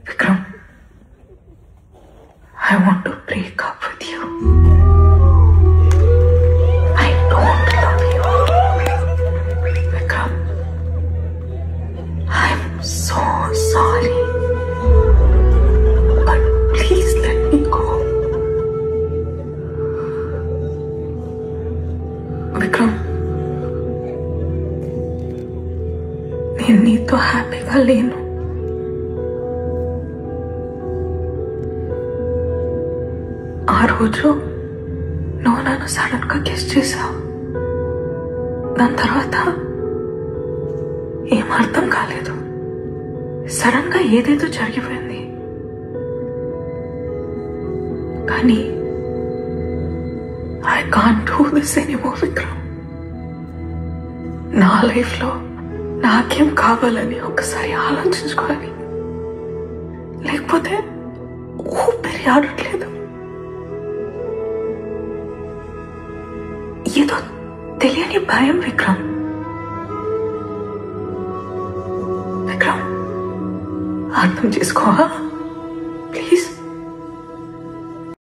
Vikram, I want to break up with you. I don't love you. Vikram, I'm so sorry. But please let me go. Vikram, నేను నీతో హ్యాపీగా లేను. ఆ రోజు నువ్వు నన్ను సడన్ గా కిస్ చేశావు. దాని తర్వాత ఏం అర్థం కాలేదు. సడన్ గా ఏదేదో జరిగిపోయింది. కానీ I can't do this anymore Vikram. నా లైఫ్ లో నాకేం కావాలని ఒకసారి ఆలోచించుకోవాలి. లేకపోతే ఊపిరి ఆడట్లేదు. ఏదో తెలియని భయం విక్రమ్. విక్రమ్, అర్థం చేసుకోవా?